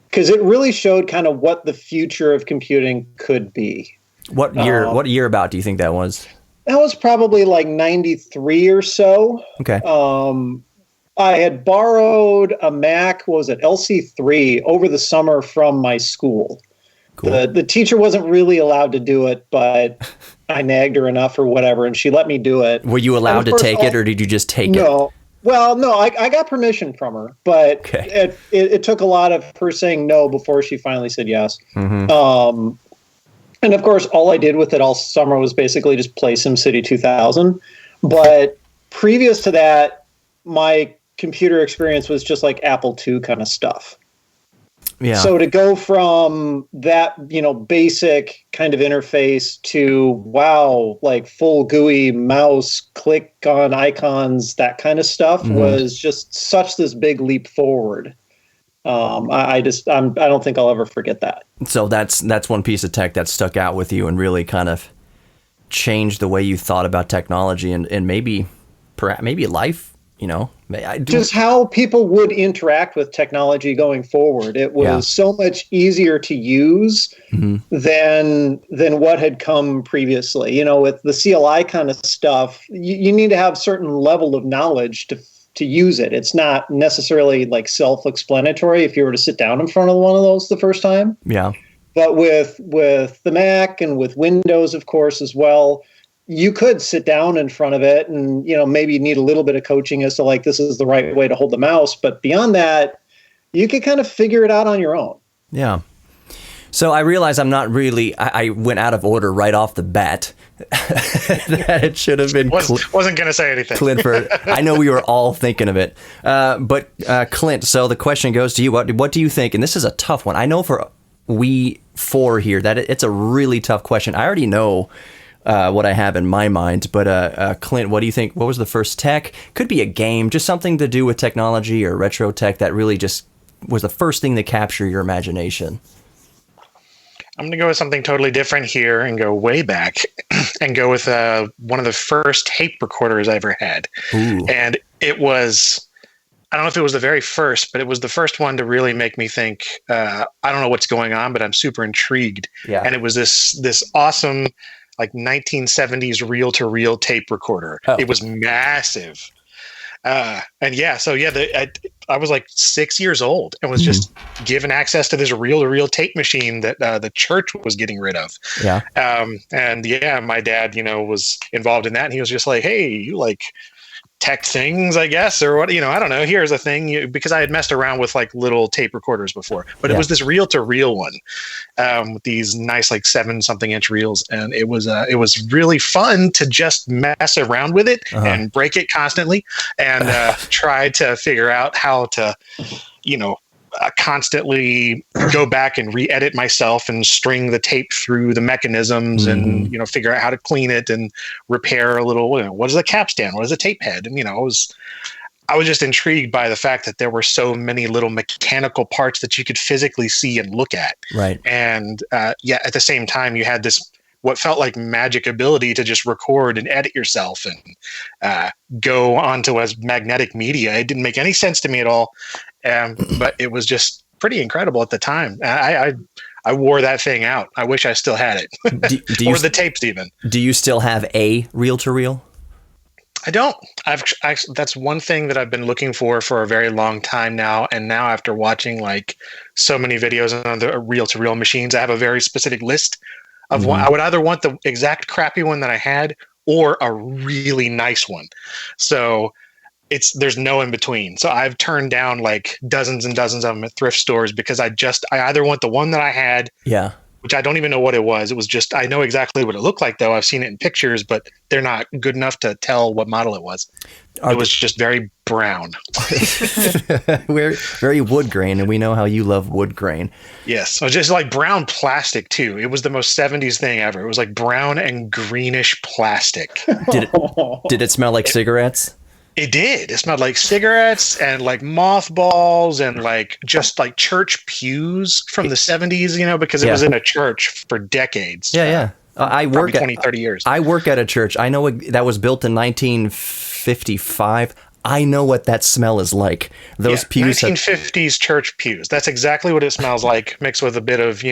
because it really showed kind of what the future of computing could be. What year about do you think that was? That was probably like 93 or so. Okay. I had borrowed a Mac, what was it, LC3, over the summer from my school. Cool. The teacher wasn't really allowed to do it, but I nagged her enough or whatever, and she let me do it. Were you allowed to take it, or did you just take it? No. Well, no, I got permission from her, but it took a lot of her saying no before she finally said yes. Mm-hmm. And of course, all I did with it all summer was basically just play SimCity 2000. But previous to that, my computer experience was just like Apple II kind of stuff. Yeah. So to go from that, basic kind of interface to, wow, like full GUI mouse, click on icons, that kind of stuff was just such this big leap forward. I don't think I'll ever forget that. So that's one piece of tech that stuck out with you and really kind of changed the way you thought about technology and maybe life, just how people would interact with technology going forward. It was so much easier to use than what had come previously. With the CLI kind of stuff, you need to have certain level of knowledge to use it. It's not necessarily like self-explanatory if you were to sit down in front of one of those the first time. Yeah. But with the Mac and with Windows, of course, as well, you could sit down in front of it and, maybe you need a little bit of coaching as to like, this is the right way to hold the mouse. But beyond that, you could kind of figure it out on your own. Yeah. So I realize I'm not really, I went out of order right off the bat. That it should have been. Wasn't going to say anything. Clint, I know we were all thinking of it. But Clint, so the question goes to you. What do you think? And this is a tough one. I know for we four here that it's a really tough question. I already know what I have in my mind. But Clint, what do you think? What was the first tech? Could be a game, just something to do with technology or retro tech that really just was the first thing to capture your imagination. I'm going to go with something totally different here and go way back and go with one of the first tape recorders I ever had. Ooh. And it was, I don't know if it was the very first, but it was the first one to really make me think, I don't know what's going on, but I'm super intrigued. Yeah. And it was this awesome, like 1970s reel-to-reel tape recorder. Oh. It was massive. I was like 6 years old and was just given access to this reel-to-reel tape machine that the church was getting rid of. Yeah. My dad, was involved in that, and he was just like, "Hey, you like tech things, I guess, or what? I don't know. Here's a thing," because I had messed around with like little tape recorders before, but it was this reel-to-reel one with these nice like 7-something-inch reels, and it was really fun to just mess around with it and break it constantly and try to figure out how to, constantly go back and re-edit myself and string the tape through the mechanisms and, figure out how to clean it and repair a little, what is a capstan? What is a tape head? And, I was just intrigued by the fact that there were so many little mechanical parts that you could physically see and look at. Right. And, at the same time, you had this, what felt like magic ability to just record and edit yourself and go onto as magnetic media. It didn't make any sense to me at all. But it was just pretty incredible at the time. I wore that thing out. I wish I still had it. Or the tapes even. Do you still have a reel-to-reel? I don't. That's one thing that I've been looking for a very long time now. And now after watching like so many videos on the reel-to-reel machines, I have a very specific list of one. I would either want the exact crappy one that I had or a really nice one. So there's no in between. So I've turned down like dozens and dozens of them at thrift stores because I either want the one that I had, which I don't even know what it was. It was just, I know exactly what it looked like though. I've seen it in pictures, but they're not good enough to tell what model it was. It was just very brown. We're very wood grain, and we know how you love wood grain. Yes. It was just like brown plastic too. It was the most 70s thing ever. It was like brown and greenish plastic. Did it smell like cigarettes? It did. It smelled like cigarettes and like mothballs and like just like church pews from the 70s, because it was in a church for decades. Yeah. I work 20, 30 years. I work at a church. I know that was built in 1955. I know what that smell is like. Those pews, 1950s church pews. That's exactly what it smells like, mixed with a bit of,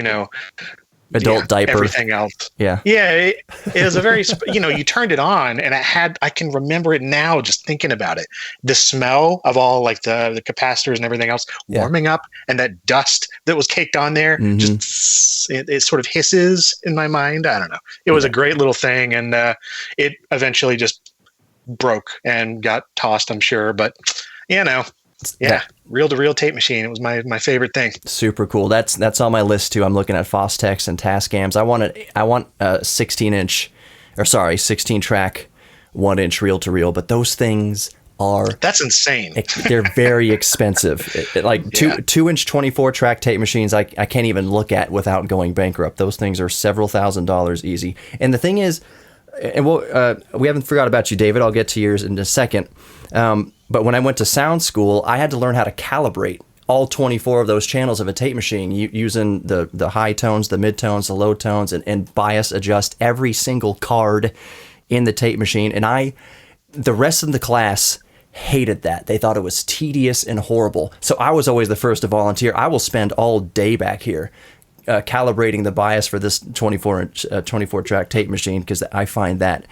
adult diaper, everything else. Yeah. It was a very, you turned it on and I can remember it now just thinking about it. The smell of all like the capacitors and everything else warming up, and that dust that was caked on there, just it sort of hisses in my mind. I don't know. It was a great little thing, and it eventually just broke and got tossed, I'm sure, but reel-to-reel tape machine. It was my favorite thing. Super cool. That's on my list too. I'm looking at Fostex and Tascams. I want a 16 track 1-inch reel-to-reel, but those things that's insane. They're very expensive. 2-inch 24 track tape machines I can't even look at without going bankrupt. Those things are several $1,000s easy. And the thing is, and we haven't forgot about you, David. I'll get to yours in a second. But when I went to sound school, I had to learn how to calibrate all 24 of those channels of a tape machine using the high tones, the mid tones, the low tones, and bias adjust every single card in the tape machine. And the rest of the class hated that. They thought it was tedious and horrible. So I was always the first to volunteer. I will spend all day back here calibrating the bias for this 24 track tape machine, because I find that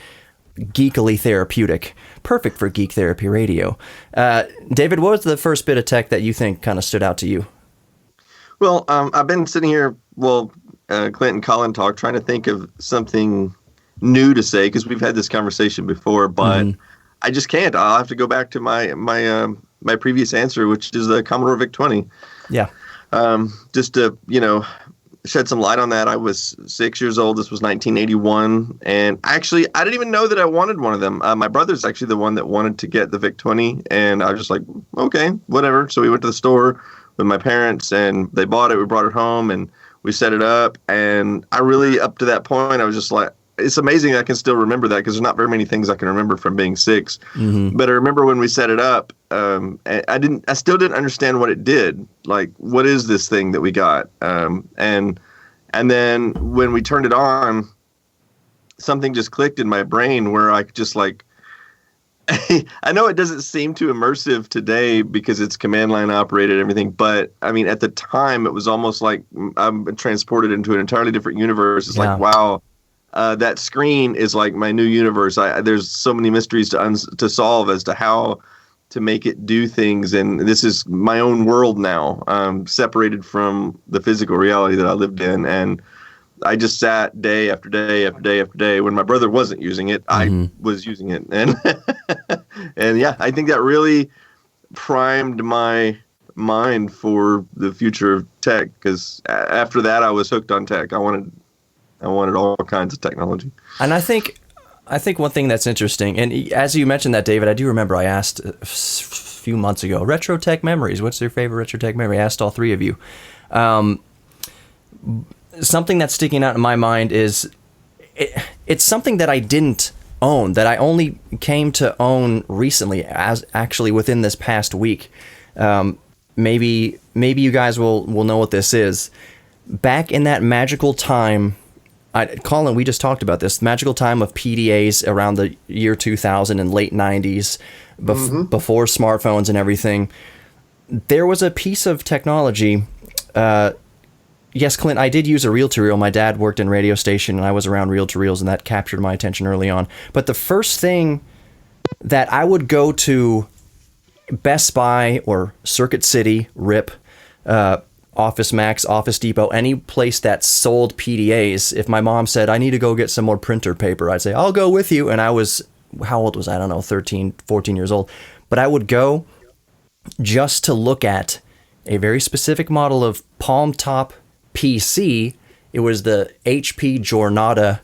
geekily therapeutic, perfect for Geek Therapy Radio. David, what was the first bit of tech that you think kind of stood out to you? Well, I've been sitting here, Clint and Colin talk, trying to think of something new to say, because we've had this conversation before, but I just can't. I'll have to go back to my previous answer, which is the Commodore VIC-20. Yeah. Just to, shed some light on that. I was 6 years old. This was 1981. And actually, I didn't even know that I wanted one of them. My brother's actually the one that wanted to get the VIC-20. And I was just like, okay, whatever. So we went to the store with my parents and they bought it. We brought it home and we set it up. And I really, up to that point, I was just like, it's amazing I can still remember that, because there's not very many things I can remember from being 6. But I remember when we set it up, I still didn't understand what it did. Like, what is this thing that we got? And then when we turned it on, something just clicked in my brain where I just like, I know it doesn't seem too immersive today because it's command line operated and everything, but I mean, at the time it was almost like I'm transported into an entirely different universe. It's like, wow. That screen is like my new universe. There's so many mysteries to solve as to how to make it do things, and this is my own world now, separated from the physical reality that I lived in. And I just sat day after day after day after day. When my brother wasn't using it, I was using it, and and I think that really primed my mind for the future of tech. Because after that, I was hooked on tech. I wanted all kinds of technology. And I think one thing that's interesting, and as you mentioned that, David, I do remember I asked a few months ago, retro tech memories. What's your favorite retro tech memory? I asked all three of you. Something that's sticking out in my mind is it's something that I didn't own, that I only came to own recently, as actually within this past week. Maybe you guys will know what this is. Back in that magical time, Colin, we just talked about this magical time of PDAs around the year 2000 and late 90s, before smartphones and everything. There was a piece of technology. Yes, Clint, I did use a reel-to-reel. My dad worked in radio station, and I was around reel-to-reels, and that captured my attention early on. But the first thing that I would go to Best Buy or Circuit City, RIP, Office Max, Office Depot, any place that sold PDAs, if my mom said, I need to go get some more printer paper, I'd say, I'll go with you. And I was, how old was I? I don't know, 13, 14 years old. But I would go just to look at a very specific model of palm top PC. It was the HP Jornada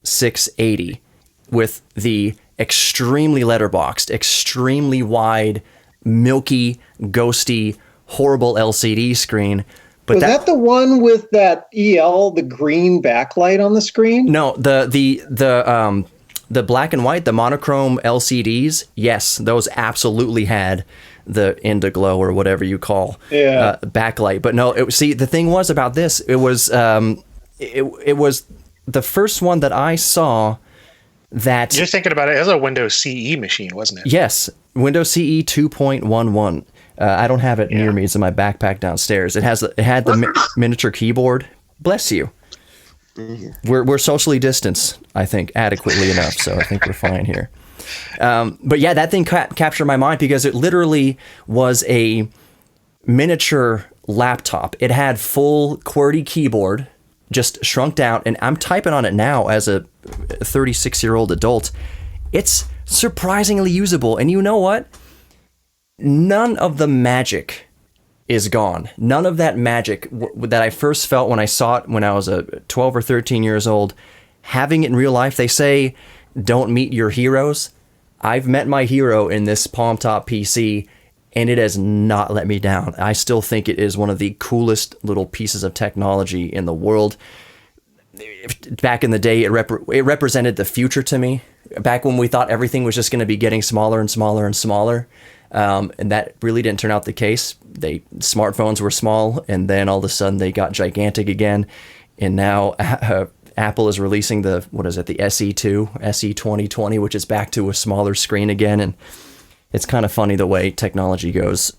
680 with the extremely letterboxed, extremely wide, milky, ghosty, horrible LCD screen. But was that the one with that the green backlight on the screen? No, the black and white, the monochrome LCDs. Yes, those absolutely had the Indiglow or whatever you call backlight. But no, the thing was about this, it was the first one that I saw that... You're thinking about it as a Windows CE machine, wasn't it? Yes. Windows CE 2.11. I don't have it near me. It's in my backpack downstairs. It had the miniature keyboard. Bless you. We're socially distanced, I think, adequately enough. So I think we're fine here. But yeah, that thing captured my mind because it literally was a miniature laptop. It had full QWERTY keyboard, just shrunk down, and I'm typing on it now as a 36-year-old adult. It's surprisingly usable, and you know what? None of the magic is gone. None of that magic that I first felt when I saw it when I was 12 or 13 years old. Having it in real life, they say, don't meet your heroes. I've met my hero in this Palm Top PC, and it has not let me down. I still think it is one of the coolest little pieces of technology in the world. Back in the day, it represented the future to me. Back when we thought everything was just going to be getting smaller and smaller and smaller. And that really didn't turn out the case. Smartphones were small, and then all of a sudden they got gigantic again. And now Apple is releasing the SE2, SE 2020, which is back to a smaller screen again. And it's kind of funny the way technology goes.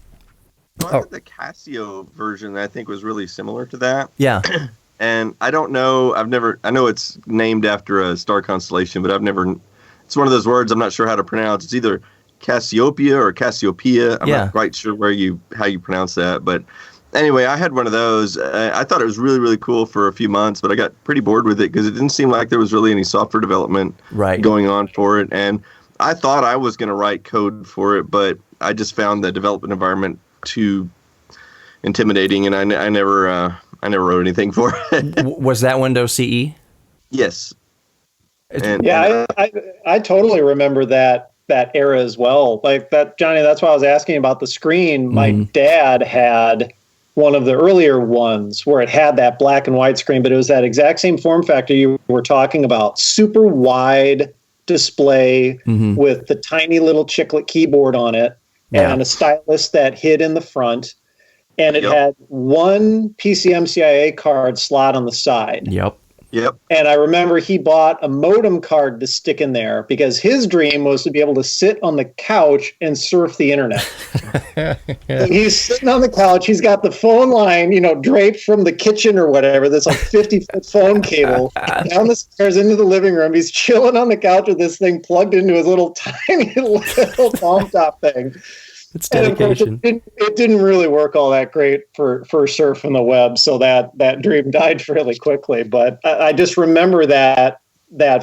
Well, I had the Casio version that I think was really similar to that. Yeah. And I don't know, I know it's named after a star constellation, but it's one of those words I'm not sure how to pronounce. It's either Cassiopeia or Cassiopeia. I'm not quite sure how you pronounce that. But anyway, I had one of those. I thought it was really, really cool for a few months, but I got pretty bored with it because it didn't seem like there was really any software development going on for it. And I thought I was going to write code for it, but I just found the development environment too intimidating, and I never wrote anything for it. Was that Windows CE? Yes. I totally remember that era as well. Like that, Johnny, that's why I was asking about the screen. My dad had one of the earlier ones where it had that black and white screen, but it was that exact same form factor you were talking about. Super wide display with the tiny little chiclet keyboard on it and a stylus that hid in the front. And it had one PCMCIA card slot on the side. Yep. And I remember he bought a modem card to stick in there because his dream was to be able to sit on the couch and surf the internet. And he's sitting on the couch. He's got the phone line, draped from the kitchen or whatever. That's like 50-foot phone cable down the stairs into the living room. He's chilling on the couch with this thing plugged into his little tiny little Palm Top thing. It's dedication. It didn't really work all that great for surfing the web, so that dream died fairly quickly. But I just remember that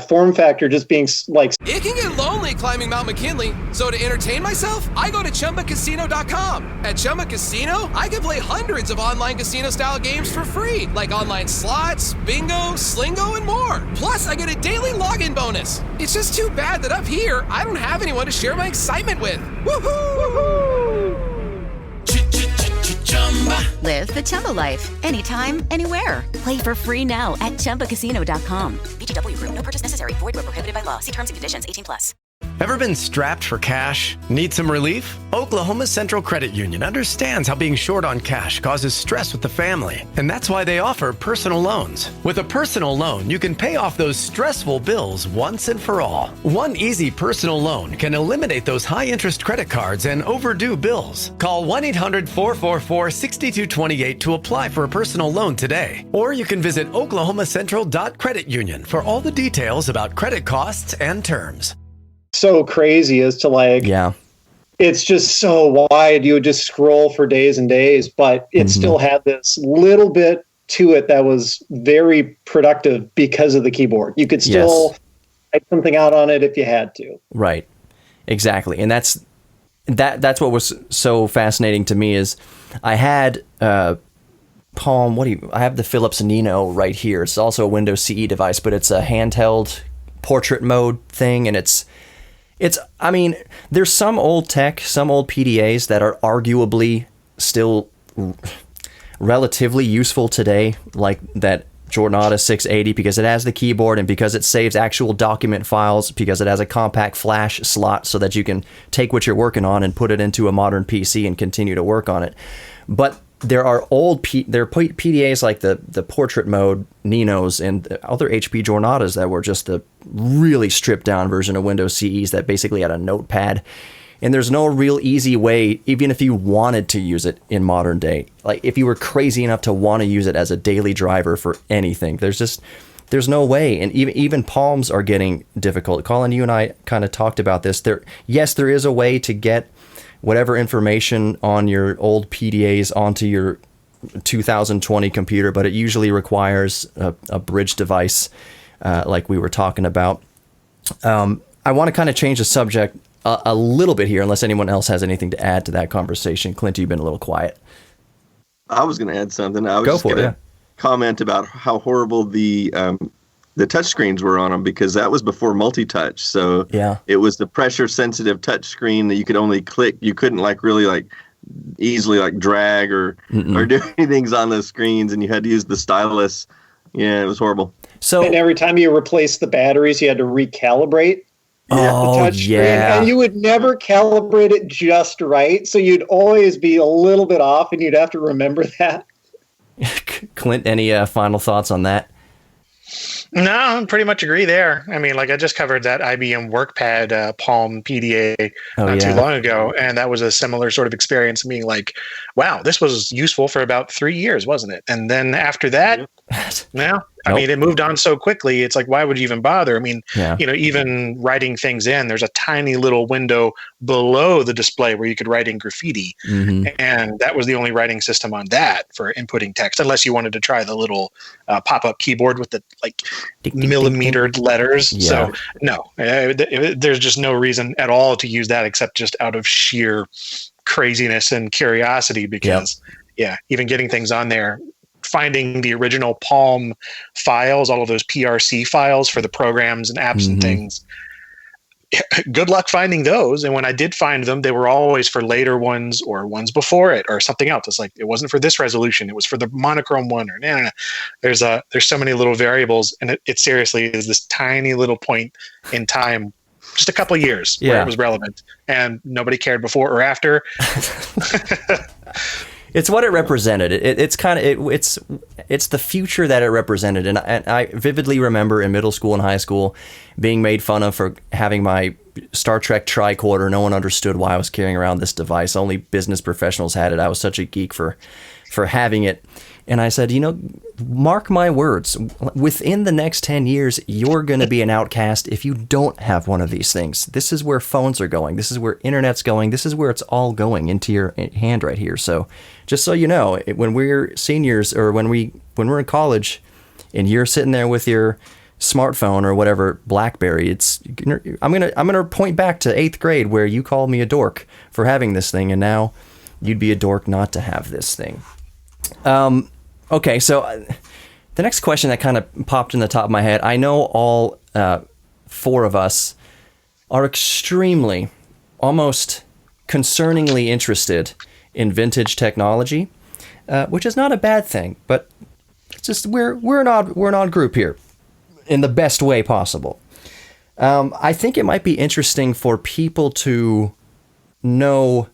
form factor just being like... It can get lonely climbing Mount McKinley, so to entertain myself, I go to ChumbaCasino.com. At Chumba Casino, I can play hundreds of online casino-style games for free, like online slots, bingo, Slingo, and more. Plus, I get a daily login bonus. It's just too bad that up here, I don't have anyone to share my excitement with. Woohoo! Live the Chumba life. Anytime, anywhere. Play for free now at ChumbaCasino.com. VGW Group. No purchase necessary. Void where prohibited by law. See terms and conditions. 18+. Ever been strapped for cash? Need some relief? Oklahoma Central Credit Union understands how being short on cash causes stress with the family, and that's why they offer personal loans. With a personal loan, you can pay off those stressful bills once and for all. One easy personal loan can eliminate those high-interest credit cards and overdue bills. Call 1-800-444-6228 to apply for a personal loan today. Or you can visit oklahomacentral.creditunion for all the details about credit costs and terms. So crazy as to it's just so wide. You would just scroll for days and days, but it still had this little bit to it that was very productive because of the keyboard. You could still type something out on it if you had to. Right. Exactly. And that's what was so fascinating to me is I had Palm, I have the Philips Nino right here. It's also a Windows CE device, but it's a handheld portrait mode thing, and it's there's some old tech, some old PDAs that are arguably still relatively useful today, like that Jornada 680, because it has the keyboard and because it saves actual document files, because it has a compact flash slot so that you can take what you're working on and put it into a modern PC and continue to work on it. But there are PDAs like the portrait mode Ninos and other HP Jornadas that were just the really stripped down version of Windows CEs that basically had a notepad And there's no real easy way, even if you wanted to use it in modern day. Like if you were crazy enough to want to use it as a daily driver for anything, there's no way. And even Palms are getting difficult. Colin, you and I kind of talked about this. Yes, there is a way to get whatever information on your old PDAs onto your 2020 computer, but it usually requires a bridge device, like we were talking about. I want to kind of change the subject a little bit here, unless anyone else has anything to add to that conversation. Clint, you've been a little quiet. I was going to add something. I was just going to comment about how horrible the touch screens were on them, because that was before multi-touch. So it was the pressure sensitive touch screen that you could only click. You couldn't really easily drag or do anything on those screens, and you had to use the stylus. Yeah, it was horrible. So, and every time you replaced the batteries, you had to recalibrate the touch screen, and you would never calibrate it just right. So you'd always be a little bit off, and you'd have to remember that. Clint, any final thoughts on that? No, I pretty much agree there. I mean, I just covered that IBM WorkPad Palm PDA not too long ago, and that was a similar sort of experience, being like, wow, this was useful for about 3 years, wasn't it? And then after that, I mean, it moved on so quickly. It's like, why would you even bother? I mean, even writing things in, there's a tiny little window below the display where you could write in graffiti. And that was the only writing system on that for inputting text, unless you wanted to try the little pop-up keyboard with the millimetered letters. So no, there's just no reason at all to use that, except just out of sheer craziness and curiosity, because even getting things on there, finding the original Palm files, all of those PRC files for the programs and apps and things. Good luck finding those. And when I did find them, they were always for later ones or ones before it or something else. It's like, it wasn't for this resolution. It was for the monochrome one, or no. There's so many little variables, and it seriously is this tiny little point in time, just a couple of years where it was relevant, and nobody cared before or after. It's what it represented. It's the future that it represented. And I vividly remember in middle school and high school being made fun of for having my Star Trek tricorder. No one understood why I was carrying around this device. Only business professionals had it. I was such a geek for having it. And I said, mark my words, within the next 10 years, you're going to be an outcast if you don't have one of these things. This is where phones are going. This is where internet's going. This is where it's all going, into your hand right here. So just so you know, when we're seniors, or when we're in college and you're sitting there with your smartphone or whatever, BlackBerry, I'm gonna point back to 8th grade, where you called me a dork for having this thing, and now you'd be a dork not to have this thing. Okay, so the next question that kind of popped in the top of my head, I know all 4 of us are extremely, almost concerningly interested in vintage technology, which is not a bad thing, but it's just we're an odd group here in the best way possible. I think it might be interesting for people to know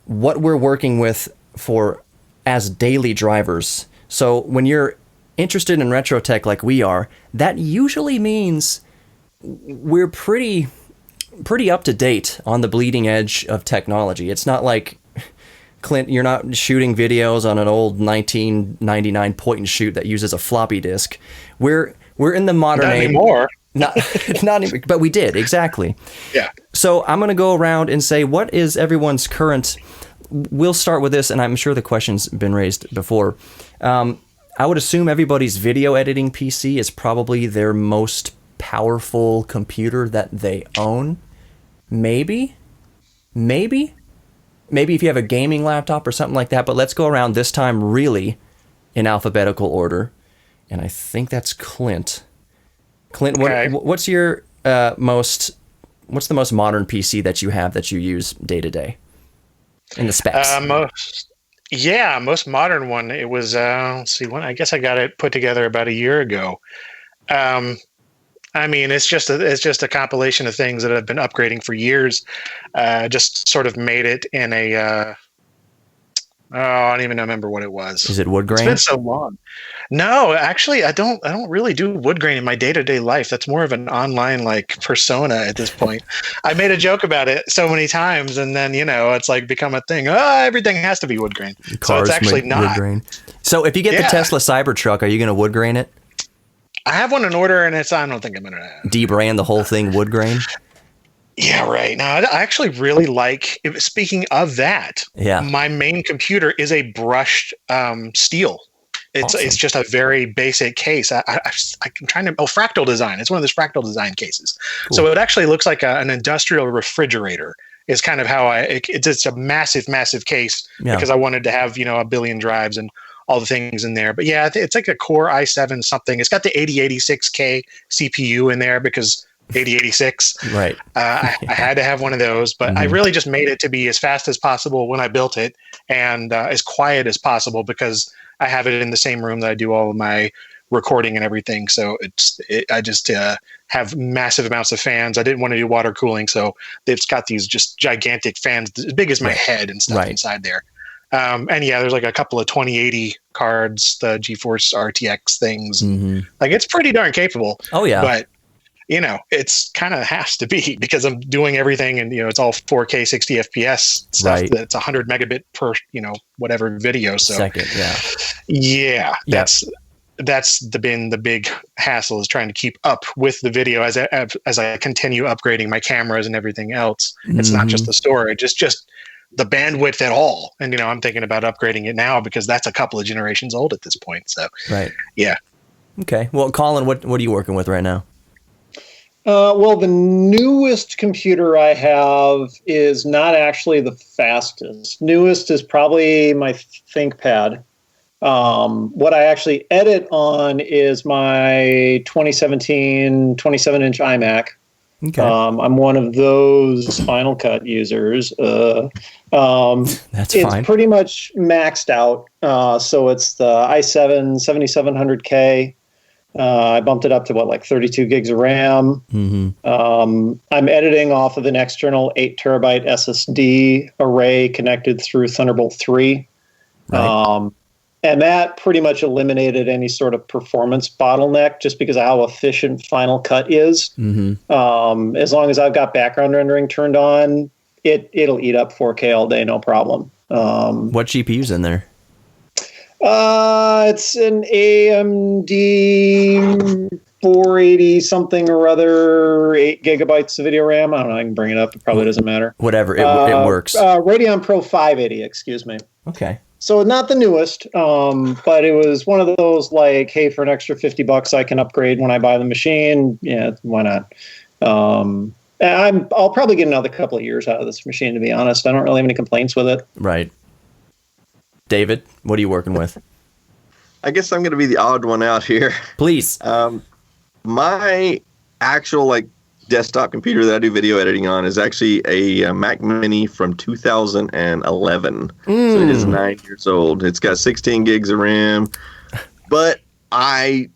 what we're working with for as daily drivers. So when you're interested in retro tech like we are, that usually means we're pretty up to date on the bleeding edge of technology. It's not like, Clint, you're not shooting videos on an old 1999 point and shoot that uses a floppy disk. We're in the modern age. Anymore. Not anymore, but we did, exactly. Yeah. So I'm going to go around and say, what is everyone's current... We'll start with this, and I'm sure the question's been raised before. I would assume everybody's video editing PC is probably their most powerful computer that they own. Maybe if you have a gaming laptop or something like that, but let's go around this time really in alphabetical order. And I think that's Clint. Clint, okay. What's the most modern PC that you have that you use day to day? In the specs. Most modern one. It was let's see, I guess I got it put together about a year ago. I mean, it's just a compilation of things that I've been upgrading for years. Just sort of made it in a Oh, I don't even remember what it was. Is it wood grain? It's been so long. No, actually, I don't really do wood grain in my day-to-day life. That's more of an online like persona at this point. I made a joke about it so many times, and then it's like become a thing. Oh, everything has to be wood grain. Cars so it's actually not wood grain. So if you get the Tesla Cybertruck, are you going to wood grain it? I have one in order, and I don't think I'm going to debrand the whole thing wood grain. Yeah, right. Now, I actually really like, speaking of that, my main computer is a brushed steel. It's just a very basic case. I'm trying to, fractal design. It's one of those fractal design cases. Cool. So it actually looks like an industrial refrigerator is kind of how it's a massive, massive case because I wanted to have, a billion drives and all the things in there. But yeah, it's like a Core i7 something. It's got the 8086K CPU in there because 8086. Right. I had to have one of those, but I really just made it to be as fast as possible when I built it and as quiet as possible because I have it in the same room that I do all of my recording and everything. So I just have massive amounts of fans. I didn't want to do water cooling, so they've got these just gigantic fans as big as my head and stuff inside there. And there's like a couple of 2080 cards, the GeForce RTX things. Like it's pretty darn capable. Oh yeah. But it's kind of has to be because I'm doing everything and, it's all 4K 60 FPS stuff that's 100 megabit per, whatever video. So second. Yeah. That's been the big hassle is trying to keep up with the video as I continue upgrading my cameras and everything else. It's not just the storage, it's just the bandwidth at all. And, I'm thinking about upgrading it now because that's a couple of generations old at this point. So, yeah. Okay. Well, Colin, what are you working with right now? Well, the newest computer I have is not actually the fastest. Newest is probably my ThinkPad. What I actually edit on is my 2017 27-inch iMac. Okay. I'm one of those Final Cut users. That's it's fine. pretty much maxed out. So it's the i7 7700K. I bumped it up to 32 gigs of RAM. I'm editing off of an external 8 terabyte SSD array connected through Thunderbolt 3. Right. And that pretty much eliminated any sort of performance bottleneck just because of how efficient Final Cut is. As long as I've got background rendering turned on, it'll eat up 4K all day, no problem. What GPU's in there? It's an AMD 480 something or other, 8 gigabytes of video RAM. I don't know. I can bring it up. It probably doesn't matter. Whatever. It works. Radeon Pro 580, excuse me. Okay. So not the newest, but it was one of those like, hey, for an extra $50 I can upgrade when I buy the machine. Yeah, why not? I'll probably get another couple of years out of this machine, to be honest. I don't really have any complaints with it. Right. David, what are you working with? I guess I'm going to be the odd one out here. Please. My actual desktop computer that I do video editing on is actually a Mac Mini from 2011. So it is 9 years old. It's got 16 gigs of RAM, but I've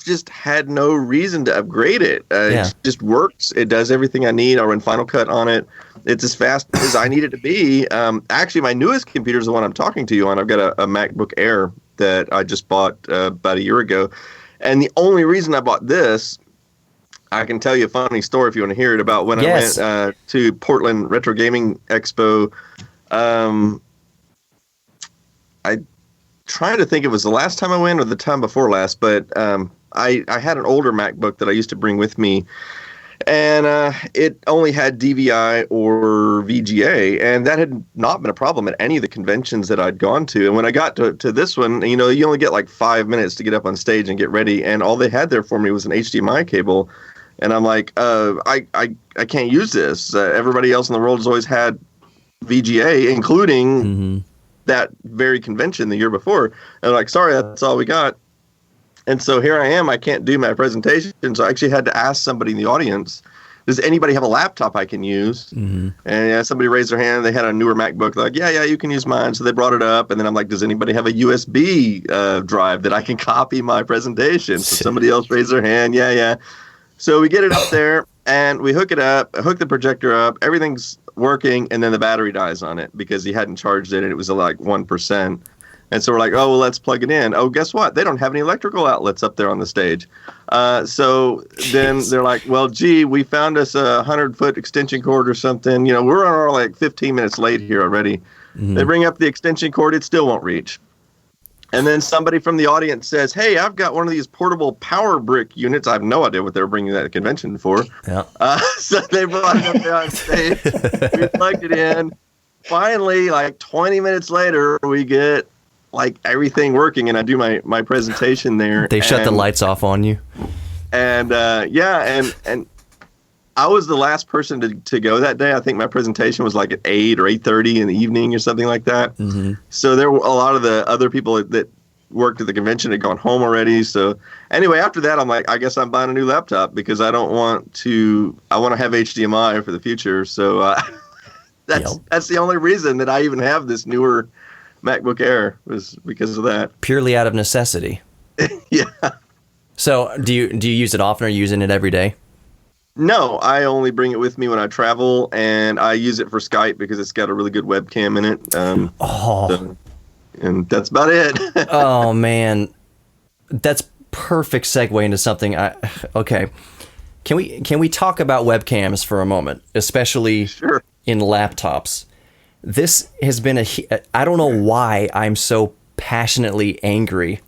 just had no reason to upgrade it. It just works. It does everything I need. I run Final Cut on it. It's as fast as I need it to be. Actually, my newest computer is the one I'm talking to you on. I've got a MacBook Air that I just bought about a year ago. And the only reason I bought this, I can tell you a funny story if you want to hear it, about when I went to Portland Retro Gaming Expo. I trying to think it was the last time I went or the time before last, but I had an older MacBook that I used to bring with me, and it only had DVI or VGA, and that had not been a problem at any of the conventions that I'd gone to. And when I got to this one, you only get 5 minutes to get up on stage and get ready, and all they had there for me was an HDMI cable. And I'm like, I can't use this. Everybody else in the world has always had VGA, including that very convention the year before. And I'm like, sorry, that's all we got. And so here I am. I can't do my presentation. So I actually had to ask somebody in the audience, does anybody have a laptop I can use? And somebody raised their hand. They had a newer MacBook. They're like, yeah, you can use mine. So they brought it up. And then I'm like, does anybody have a USB drive that I can copy my presentation? So somebody else raised their hand. Yeah. So we get it up there, And we hook the projector up, everything's working, and then the battery dies on it because he hadn't charged it and it was like 1%. And so we're like, oh, well, let's plug it in. Oh, guess what? They don't have any electrical outlets up there on the stage. So then they're like, well, gee, we found us a 100-foot extension cord or something. You know, we're like 15 minutes late here already. Mm-hmm. They bring up the extension cord. It still won't reach. And then somebody from the audience says, hey, I've got one of these portable power brick units. I have no idea what they were bringing that convention for. Yeah. So they brought it up there on stage. We plugged it in. Finally, like 20 minutes later, we get like everything working, and I do my presentation there. They shut the lights off on you. And and I was the last person to go that day. I think my presentation was like at 8 or 8:30 in the evening or something like that. Mm-hmm. So there were a lot of the other people that worked at the convention had gone home already. So anyway, after that, I'm like, I guess I'm buying a new laptop because I want to have HDMI for the future. So that's the only reason that I even have this newer MacBook Air, was because of that. Purely out of necessity. Yeah. So do you use it often? Or are you using it every day? No, I only bring it with me when I travel, and I use it for Skype because it's got a really good webcam in it. And that's about it. Oh man, that's perfect segue into something. Okay, can we talk about webcams for a moment, especially in laptops? This has been I don't know why I'm so passionately angry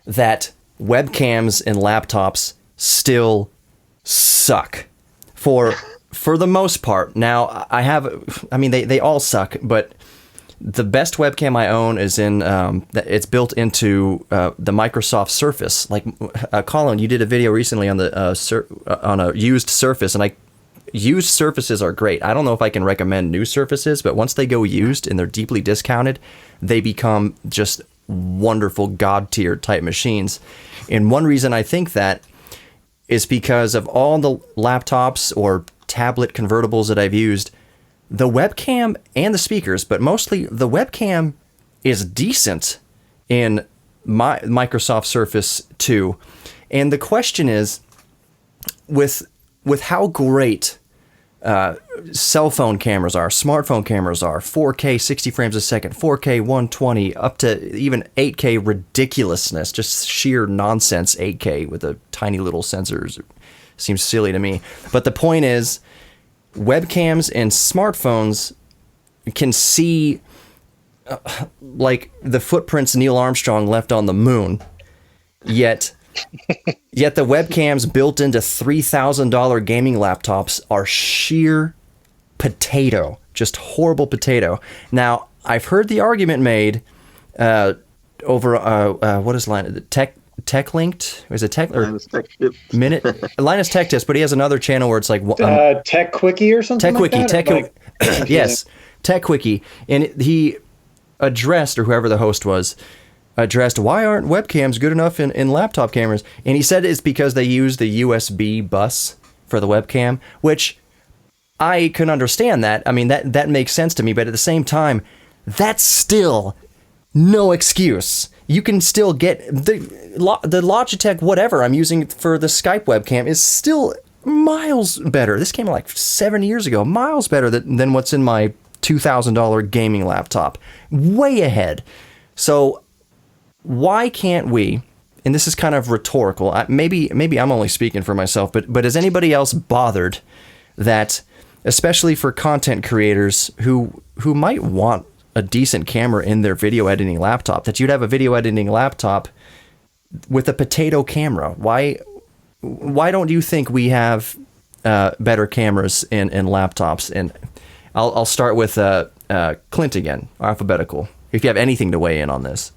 that webcams in laptops still suck for the most part. Now they all suck, but the best webcam I own is it's built into the Microsoft Surface. Like Colin, you did a video recently on on a used Surface, and used Surfaces are great. I don't know if I can recommend new Surfaces, but once they go used and they're deeply discounted, they become just wonderful God tier type machines. And one reason I think that is because of all the laptops or tablet convertibles that I've used, the webcam and the speakers, but mostly the webcam is decent in my Microsoft Surface 2. And the question is, with how great cell phone cameras are, smartphone cameras are, 4K 60 frames a second, 4K 120, up to even 8K ridiculousness, just sheer nonsense 8K with the tiny little sensors. Seems silly to me. But the point is, webcams and smartphones can see like the footprints Neil Armstrong left on the moon, yet the webcams built into $3,000 gaming laptops are sheer potato, just horrible potato. Now, I've heard the argument made over what is Tech Linked? Is it Tech or Linus Tech Tips? But he has another channel where it's like Tech Quickie or something. Tech Quickie, yes, Tech Quickie, and he addressed, or whoever the host was, addressed why aren't webcams good enough in laptop cameras, and he said it's because they use the USB bus for the webcam, which I can understand that. I mean, that makes sense to me, but at the same time, that's still no excuse. You can still get the Logitech whatever I'm using for the Skype webcam is still miles better. This came out like 7 years ago, miles better than what's in my $2,000 gaming laptop. Way ahead. So why can't we, and this is kind of rhetorical, maybe I'm only speaking for myself, but is anybody else bothered that, especially for content creators who might want a decent camera in their video editing laptop, that you'd have a video editing laptop with a potato camera? Why don't you think we have better cameras in laptops? And I'll start with Clint again, alphabetical, if you have anything to weigh in on this.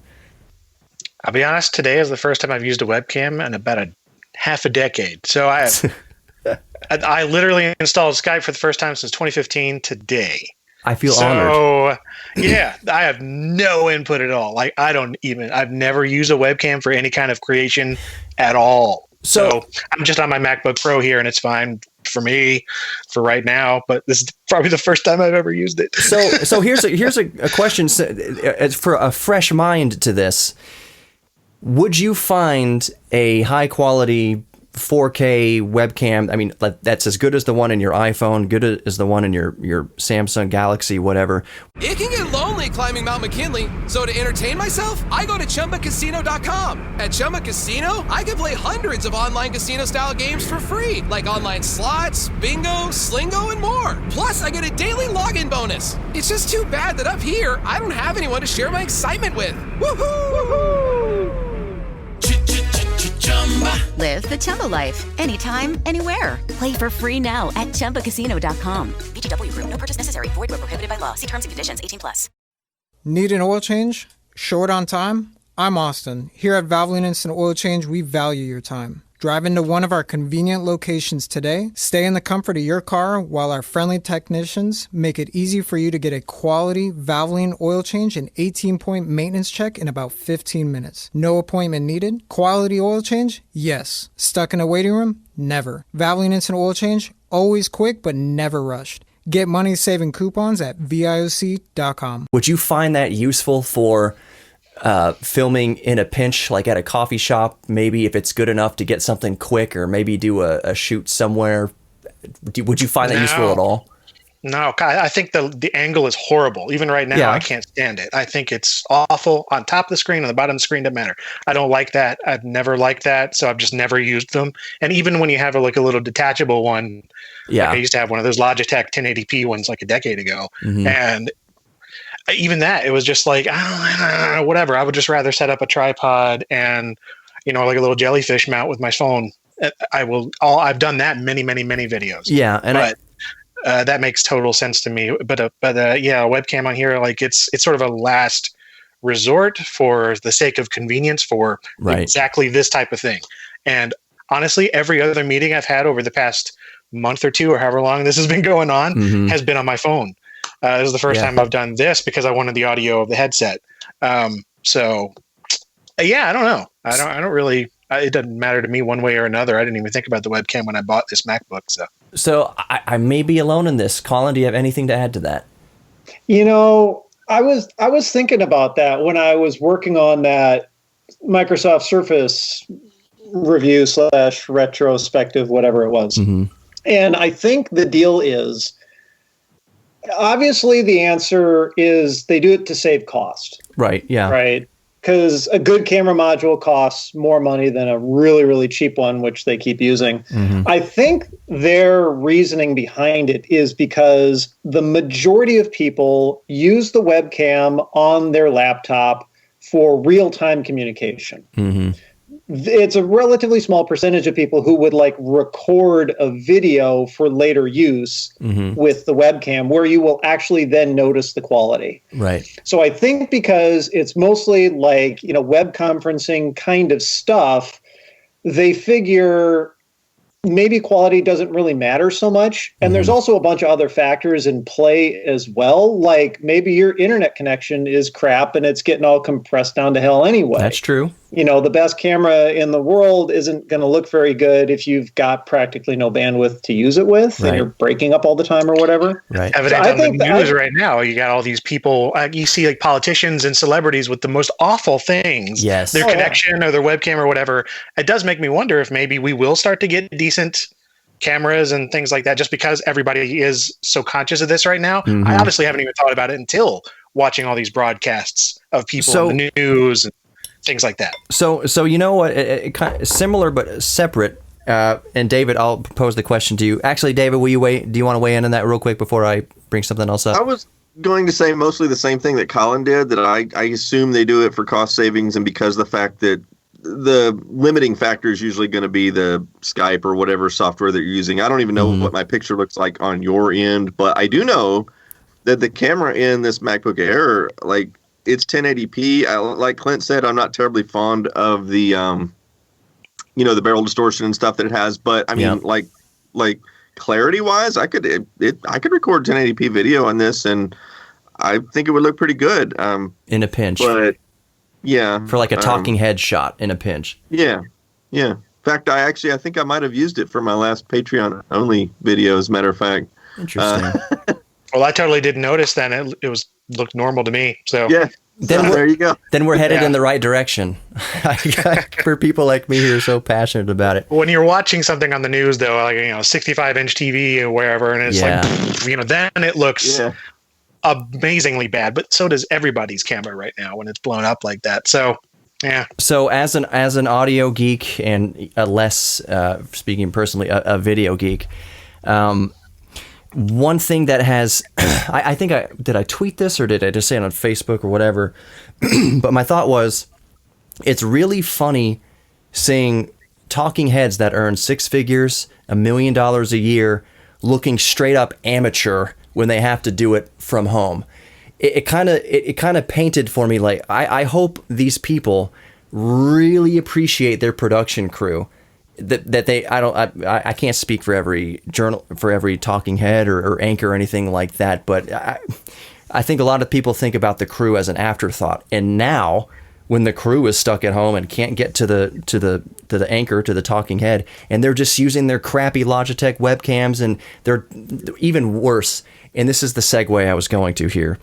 I'll be honest, today is the first time I've used a webcam in about half a decade. So I literally installed Skype for the first time since 2015 today. I feel honored. Yeah, I have no input at all. Like I've never used a webcam for any kind of creation at all. So I'm just on my MacBook Pro here, and it's fine for me for right now. But this is probably the first time I've ever used it. So here's a question for a fresh mind to this. Would you find a high quality 4K webcam. I mean, that's as good as the one in your iPhone, good as the one in your Samsung Galaxy, whatever. It can get lonely climbing Mount McKinley, so to entertain myself, I go to ChumbaCasino.com. At Chumba Casino, I can play hundreds of online casino-style games for free, like online slots, bingo, Slingo, and more. Plus, I get a daily login bonus. It's just too bad that up here, I don't have anyone to share my excitement with. Woohoo! Live the Chumba life. Anytime, anywhere. Play for free now at ChumbaCasino.com. VGW Group. No purchase necessary. Void where prohibited by law. See terms and conditions. 18+. Need an oil change? Short on time? I'm Austin. Here at Valvoline Instant Oil Change, we value your time. Drive into one of our convenient locations today. Stay in the comfort of your car while our friendly technicians make it easy for you to get a quality Valvoline oil change and 18-point maintenance check in about 15 minutes. No appointment needed. Quality oil change? Yes. Stuck in a waiting room? Never. Valvoline Instant Oil Change? Always quick but never rushed. Get money-saving coupons at VIOC.com. Would you find that useful for filming in a pinch, like at a coffee shop, maybe if it's good enough to get something quick, or maybe do a shoot somewhere? Would you find that useful at all? No, I think the angle is horrible. Even right now, yeah. I can't stand it. I think it's awful. On top of the screen, on the bottom of the screen, doesn't matter. I don't like that. I've never liked that, so I've just never used them. And even when you have a little detachable one, yeah, like I used to have one of those Logitech 1080p ones like a decade ago, and even that, it was just like, whatever. I would just rather set up a tripod and, like a little jellyfish mount with my phone. I've done that in many, many, many videos. Yeah. And that makes total sense to me. But a webcam on here, like it's sort of a last resort for the sake of convenience for exactly this type of thing. And honestly, every other meeting I've had over the past month or two, or however long this has been going on, has been on my phone. This is the first time I've done this because I wanted the audio of the headset. I don't know. I don't really. It doesn't matter to me one way or another. I didn't even think about the webcam when I bought this MacBook. So I may be alone in this. Colin, do you have anything to add to that? I was thinking about that when I was working on that Microsoft Surface review / retrospective, whatever it was. And I think the deal is, obviously, the answer is they do it to save cost. Right, yeah. Right? Because a good camera module costs more money than a really, really cheap one, which they keep using. I think their reasoning behind it is because the majority of people use the webcam on their laptop for real-time communication. It's a relatively small percentage of people who would record a video for later use with the webcam, where you will actually then notice the quality. Right. So I think because it's mostly web conferencing kind of stuff, they figure maybe quality doesn't really matter so much. And there's also a bunch of other factors in play as well. Like maybe your internet connection is crap and it's getting all compressed down to hell anyway. That's true. The best camera in the world isn't going to look very good if you've got practically no bandwidth to use it with and you're breaking up all the time or whatever. Right. Evident on the news right now, you got all these people, you see politicians and celebrities with the most awful things. Yes. Their connection or their webcam or whatever. It does make me wonder if maybe we will start to get decent cameras and things like that, just because everybody is so conscious of this right now. I obviously haven't even thought about it until watching all these broadcasts of people in the news and things like that. So you know what? It kind of similar but separate. And David, I'll pose the question to you. Actually, David, do you want to weigh in on that real quick before I bring something else up? I was going to say mostly the same thing that Colin did. That I assume they do it for cost savings, and because the fact that the limiting factor is usually going to be the Skype or whatever software that you're using. I don't even know what my picture looks like on your end, but I do know that the camera in this MacBook Air, it's 1080p. Like Clint said, I'm not terribly fond of the, the barrel distortion and stuff that it has. But I mean, like clarity wise, I could record 1080p video on this, and I think it would look pretty good. In a pinch, but yeah, for a talking head shot in a pinch. Yeah. In fact, I think I might have used it for my last Patreon only video. As a matter of fact, interesting. Well, I totally didn't notice then. It looked normal to me. So There you go. Then we're headed in the right direction. For people like me who are so passionate about it. When you're watching something on the news, though, like 65-inch TV or wherever, and it's then it looks amazingly bad. But so does everybody's camera right now when it's blown up like that. So. Yeah. So as an audio geek and a less, speaking personally, a video geek, one thing that has, I think did I tweet this or did I just say it on Facebook or whatever? But my thought was, it's really funny seeing talking heads that earn six figures, $1 million a year, looking straight up amateur when they have to do it from home. It kind of painted for me like I hope these people really appreciate their production crew. That they I can't speak for every talking head or anchor or anything like that, but I think a lot of people think about the crew as an afterthought. And now, when the crew is stuck at home and can't get to the anchor, to the talking head, and they're just using their crappy Logitech webcams, and they're even worse. And this is the segue I was going to here.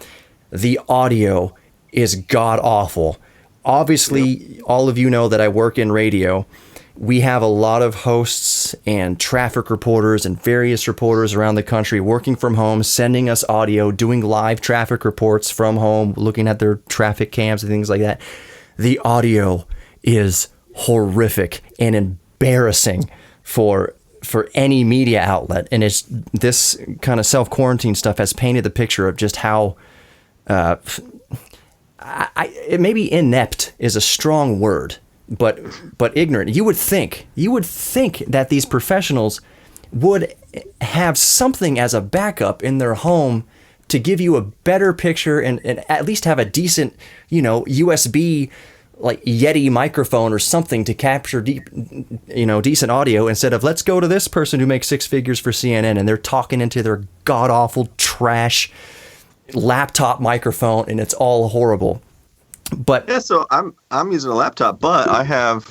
The audio is god awful. Obviously, all of you know that I work in radio. We have a lot of hosts and traffic reporters and various reporters around the country working from home, sending us audio, doing live traffic reports from home, looking at their traffic cams and things like that. The audio is horrific and embarrassing for any media outlet. And it's this kind of self-quarantine stuff has painted the picture of just how maybe inept is a strong word, but ignorant. You would think that these professionals would have something as a backup in their home to give you a better picture and at least have a decent, USB like Yeti microphone or something to capture decent audio, instead of let's go to this person who makes six figures for CNN and they're talking into their god awful trash laptop microphone and it's all horrible. But yeah, so I'm using a laptop, but I have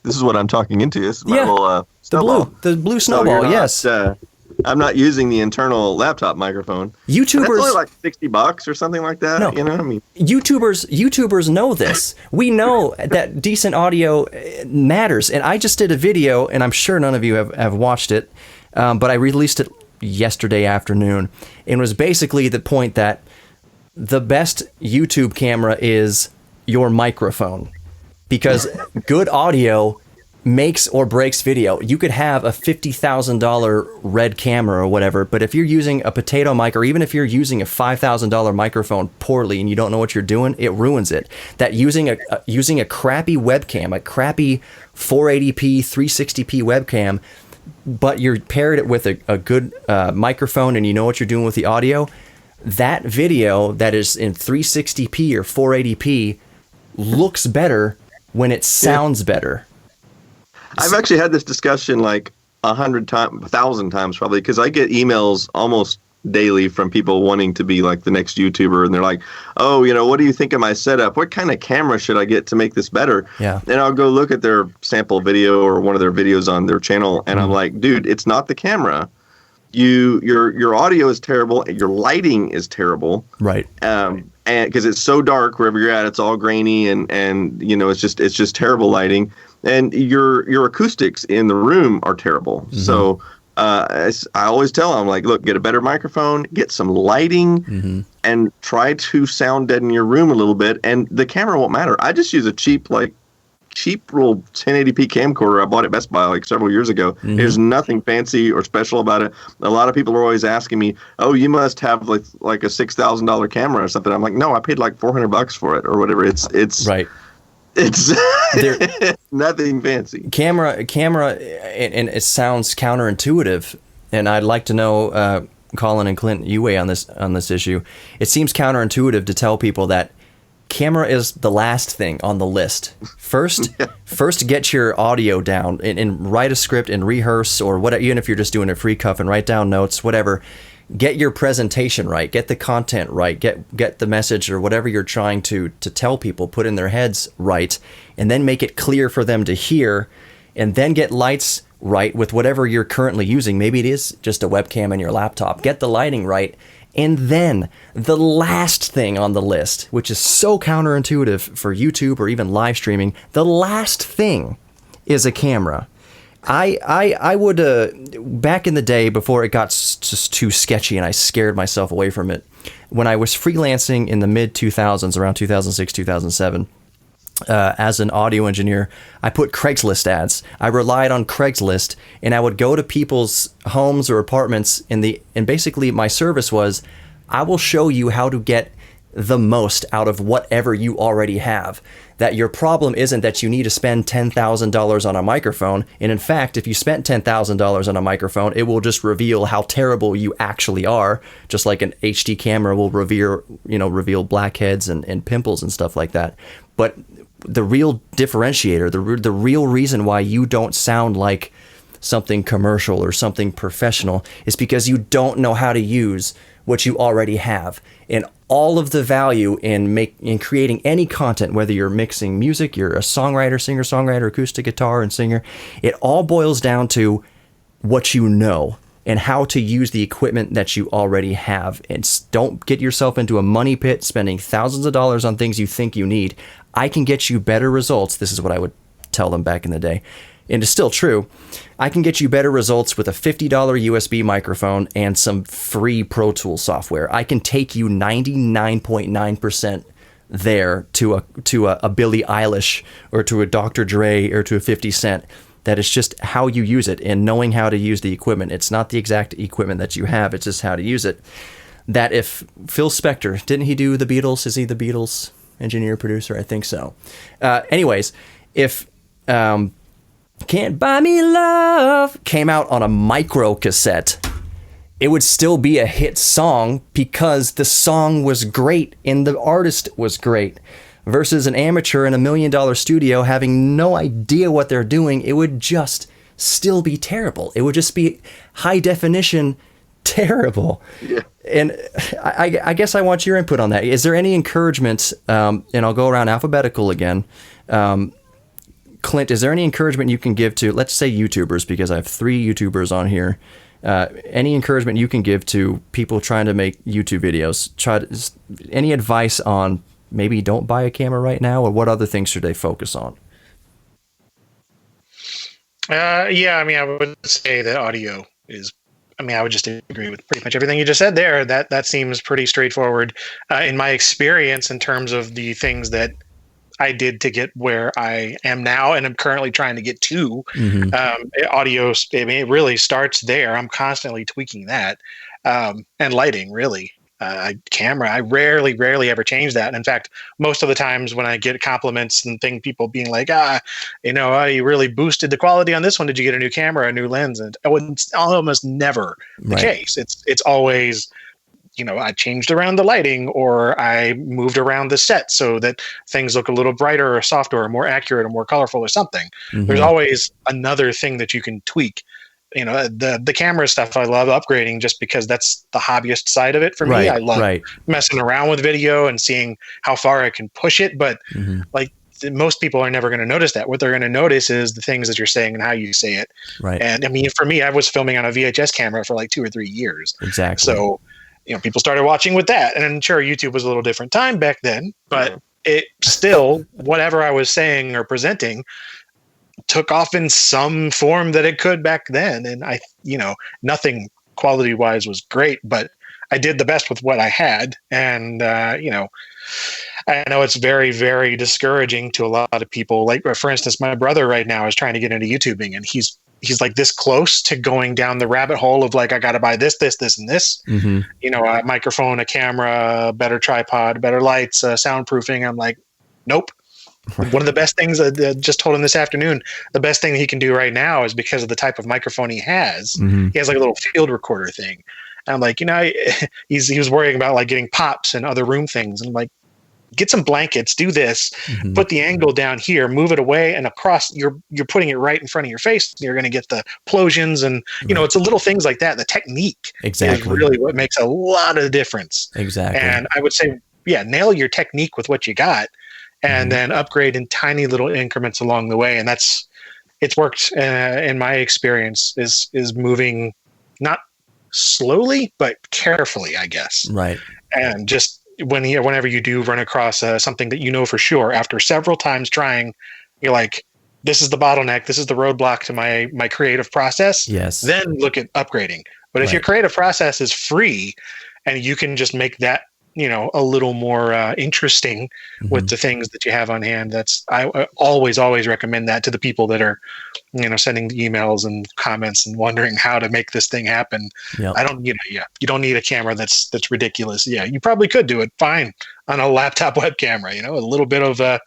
this is what I'm talking into. This is my little snowball. The blue snowball. Yes. I'm not using the internal laptop microphone. YouTubers, and that's only like $60 or something like that. No, YouTubers know this. We know that decent audio matters. And I just did a video, and I'm sure none of you have watched it, but I released it yesterday afternoon. And it was basically the point that the best YouTube camera is your microphone, because good audio makes or breaks video. You could have a $50,000 red camera or whatever, but if you're using a potato mic, or even if you're using a $5,000 microphone poorly and you don't know what you're doing, it ruins it. That using a crappy webcam, a crappy 480p, 360p webcam, but you're paired it with a good microphone and you know what you're doing with the audio, that video that is in 360p or 480p looks better when it sounds better. I've actually had this discussion like 1,000 times probably, because I get emails almost daily from people wanting to be like the next YouTuber, and they're like, oh, what do you think of my setup? What kind of camera should I get to make this better? Yeah. And I'll go look at their sample video or one of their videos on their channel, and I'm like, dude, it's not the camera. Your audio is terrible, and your lighting is terrible. Right. And because it's so dark wherever you're at, it's all grainy, and it's just terrible lighting. And your acoustics in the room are terrible. Mm-hmm. So I always tell them, like, look, get a better microphone, get some lighting, and try to sound dead in your room a little bit. And the camera won't matter. I just use a cheap little 1080p camcorder. I bought at Best Buy like several years ago. Mm-hmm. There's nothing fancy or special about it. A lot of people are always asking me, oh, you must have like a $6,000 camera or something. I'm like, no, I paid like $400 for it or whatever. It's right. It's nothing fancy. Camera, and it sounds counterintuitive. And I'd like to know, Colin and Clint, you weigh on this issue. It seems counterintuitive to tell people that camera is the last thing on the list. First get your audio down and write a script and rehearse, or whatever. Even if you're just doing a free cuff and write down notes, whatever. Get your presentation right. Get the content right. Get the message or whatever you're trying to tell people, put in their heads right, and then make it clear for them to hear. And then get lights right with whatever you're currently using. Maybe it is just a webcam in your laptop. Get the lighting right, And then the last thing on the list, which is so counterintuitive for YouTube or even live streaming, the last thing is a camera. I would, back in the day before it got just too sketchy and I scared myself away from it, when I was freelancing in the mid-2000s, around 2006, 2007, as an audio engineer, I put Craigslist ads. I relied on Craigslist, and I would go to people's homes or apartments, and basically my service was, I will show you how to get the most out of whatever you already have. That your problem isn't that you need to spend $10,000 on a microphone, and in fact, if you spent $10,000 on a microphone, it will just reveal how terrible you actually are, just like an HD camera will reveal blackheads and pimples and stuff like that. But the real differentiator, the real reason why you don't sound like something commercial or something professional is because you don't know how to use what you already have. And all of the value in creating any content, whether you're mixing music, you're a songwriter, singer-songwriter, acoustic guitar and singer, it all boils down to what you know and how to use the equipment that you already have. And don't get yourself into a money pit spending thousands of dollars on things you think you need. I can get you better results. This is what I would tell them back in the day. And it's still true. I can get you better results with a $50 USB microphone and some free Pro Tools software. I can take you 99.9% there to a Billie Eilish or to a Dr. Dre or to a 50 Cent. That is just how you use it and knowing how to use the equipment. It's not the exact equipment that you have. It's just how to use it. That if Phil Spector, didn't he do the Beatles? Is he the Beatles engineer, producer? I think so. Anyways, if Can't Buy Me Love came out on a micro cassette, it would still be a hit song because the song was great and the artist was great. Versus an amateur in $1 million studio having no idea what they're doing, it would just still be terrible. It would just be high definition terrible. Yeah. And I guess I want your input on that. Is there any encouragement, and I'll go around alphabetical again, Clint, is there any encouragement you can give to, let's say YouTubers, because I have 3 YouTubers on here, any encouragement you can give to people trying to make YouTube videos? Any advice on maybe don't buy a camera right now, or what other things should they focus on? Yeah, I mean, I would say that audio is, I would just agree with pretty much everything you just said there. That seems pretty straightforward in my experience in terms of the things that I did to get where I am now and I'm currently trying to get to. Audio, it really starts there. I'm constantly tweaking that. And lighting, really. Camera, I rarely ever change that. In fact, most of the times when I get compliments and people being like, you really boosted the quality on this one. Did you get a new camera, a new lens? And it's almost never the case. It's always, I changed around the lighting or I moved around the set so that things look a little brighter or softer or more accurate or more colorful or something. There's always another thing that you can tweak. The camera stuff, I love upgrading just because that's the hobbyist side of it for me. I love messing around with video and seeing how far I can push it. But most people are never going to notice that. What they're going to notice is the things that you're saying and how you say it. Right. And I mean, for me, I was filming on a VHS camera for like 2 or 3 years. Exactly. So, people started watching with that. And I'm sure YouTube was a little different time back then, but it still, whatever I was saying or presenting, took off in some form that it could back then. And nothing quality wise was great, but I did the best with what I had. And, I know it's very, very discouraging to a lot of people. Like, for instance, my brother right now is trying to get into YouTubing, and he's like this close to going down the rabbit hole of like, I got to buy this, and this, a microphone, a camera, a better tripod, better lights, soundproofing. I'm like, nope. One of the best things I just told him this afternoon, the best thing that he can do right now is because of the type of microphone he has. He has like a little field recorder thing. And I'm like, he was worrying about like getting pops and other room things. And I'm like, get some blankets, do this, put the angle down here, move it away and across. You're putting it right in front of your face. You're going to get the plosions and, it's a little things like that. The technique is really what makes a lot of difference. Exactly. And I would say, nail your technique with what you got. And then upgrade in tiny little increments along the way. And it's worked in my experience is moving, not slowly but carefully, I guess. Right. And just whenever you do run across something that you know for sure, after several times trying, you're like, this is the bottleneck, this is the roadblock to my creative process. Yes. Then look at upgrading. But if your creative process is free and you can just make that, a little more interesting with the things that you have on hand, I always recommend that to the people that are, sending the emails and comments and wondering how to make this thing happen. Yep. You don't need a camera that's ridiculous. Yeah, you probably could do it fine on a laptop web camera, a little bit of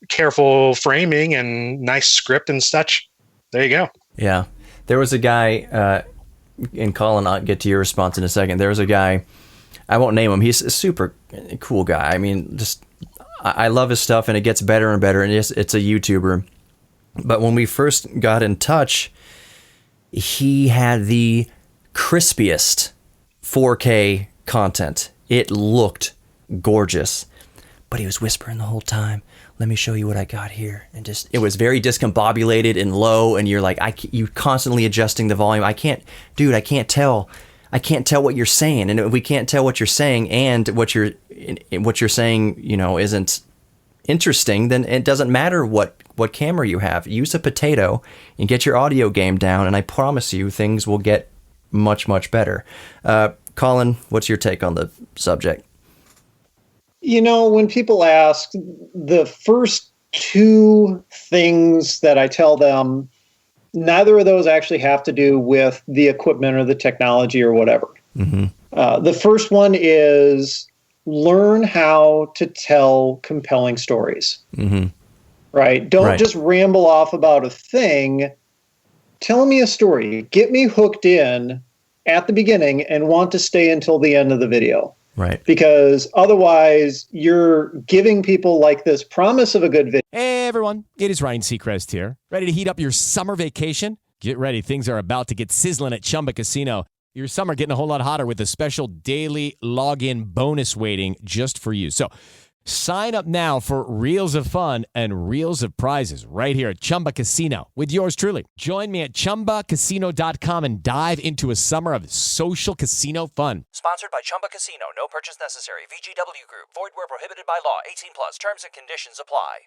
careful framing and nice script and such. There you go. Yeah. There was a guy, and Colin, I'll get to your response in a second. There was a guy, I won't name him. He's a super cool guy. I mean, I love his stuff, and it gets better and better, and it's a YouTuber. But when we first got in touch, he had the crispiest 4K content. It looked gorgeous, but he was whispering the whole time. Let me show you what I got here. And it was very discombobulated and low, and you're like, you constantly adjusting the volume. I can't tell what you're saying. And if we can't tell what you're saying and what you're saying, isn't interesting, then it doesn't matter what camera you have. Use a potato and get your audio game down, and I promise you things will get much, much better. Colin, what's your take on the subject? When people ask, the first two things that I tell them, neither of those actually have to do with the equipment or the technology or whatever. Mm-hmm. The first one is learn how to tell compelling stories. Mm-hmm. Right? Don't just ramble off about a thing. Tell me a story. Get me hooked in at the beginning and want to stay until the end of the video. Right. Because otherwise you're giving people like this promise of a good video. Hey everyone, it is Ryan Seacrest here. Ready to heat up your summer vacation? Get ready, things are about to get sizzling at Chumba Casino. Your summer getting a whole lot hotter with a special daily login bonus waiting just for you. So sign up now for Reels of Fun and Reels of Prizes right here at Chumba Casino with yours truly. Join me at ChumbaCasino.com and dive into a summer of social casino fun. Sponsored by Chumba Casino. No purchase necessary. VGW Group. Void where prohibited by law. 18 plus. Terms and conditions apply.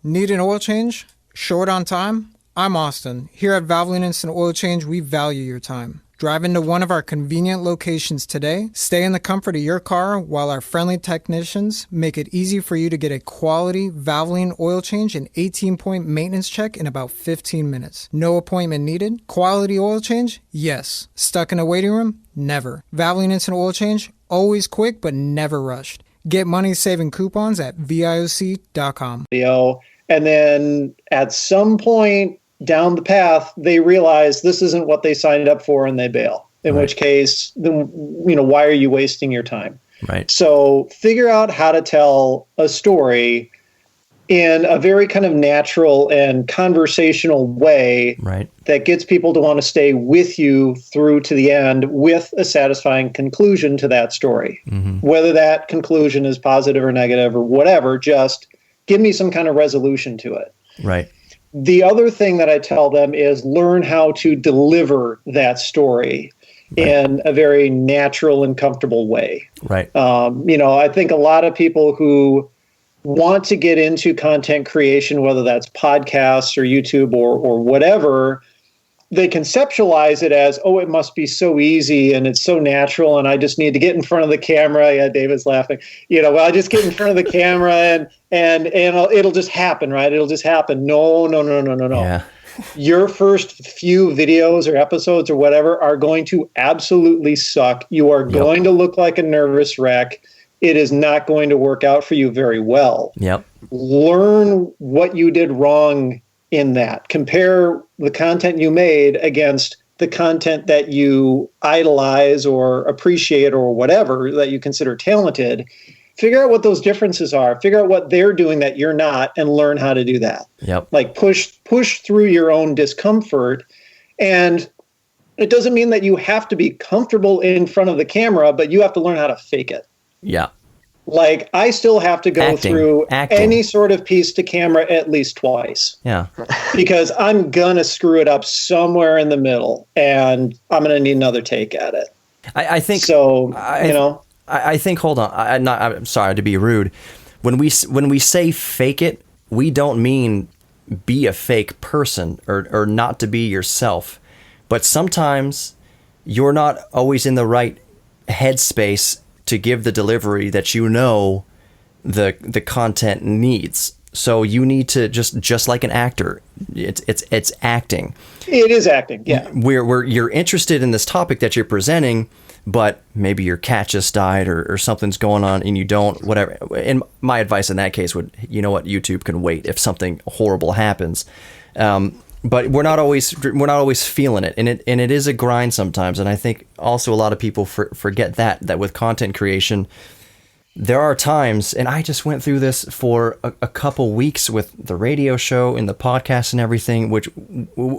Need an oil change? Short on time? I'm Austin. Here at Valvoline Instant Oil Change, we value your time. Drive into one of our convenient locations today. Stay in the comfort of your car while our friendly technicians make it easy for you to get a quality Valvoline oil change and 18-point maintenance check in about 15 minutes. No appointment needed. Quality oil change? Yes. Stuck in a waiting room? Never. Valvoline Instant Oil Change? Always quick but never rushed. Get money-saving coupons at VIOC.com. And then at some point down the path, they realize this isn't what they signed up for and they bail. In which case, then, why are you wasting your time? Right. So figure out how to tell a story in a very kind of natural and conversational way that gets people to want to stay with you through to the end with a satisfying conclusion to that story. Mm-hmm. Whether that conclusion is positive or negative or whatever, just give me some kind of resolution to it. Right. The other thing that I tell them is learn how to deliver that story in a very natural and comfortable way. Right. I think a lot of people who want to get into content creation, whether that's podcasts or YouTube or whatever, they conceptualize it as, it must be so easy and it's so natural and I just need to get in front of the camera. Yeah, David's laughing. I just get in front of the camera and it'll just happen, right? It'll just happen. No. Yeah. Your first few videos or episodes or whatever are going to absolutely suck. You are going to look like a nervous wreck. It is not going to work out for you very well. Yep. Learn what you did wrong in that. Compare the content you made against the content that you idolize or appreciate or whatever that you consider talented. Figure out what those differences are. Figure out what they're doing that you're not and learn how to do that. Yep. Like push through your own discomfort. And it doesn't mean that you have to be comfortable in front of the camera, but you have to learn how to fake it. Yeah. Like, I still have to go through any sort of piece to camera at least twice. Yeah. Because I'm going to screw it up somewhere in the middle, and I'm going to need another take at it. I think so. I think. Hold on. I'm sorry to be rude. When we say fake it, we don't mean be a fake person or not to be yourself. But sometimes you're not always in the right headspace to give the delivery that you know the content needs. So you need to just like an actor, it's acting. It is acting, yeah. Where you're interested in this topic that you're presenting, but maybe your cat just died or something's going on and you don't, whatever. And my advice in that case would, you know what, YouTube can wait if something horrible happens. But we're not always feeling it, and it is a grind sometimes. And I think also a lot of people forget that with content creation, there are times, and I just went through this for a couple weeks with the radio show and the podcast and everything, which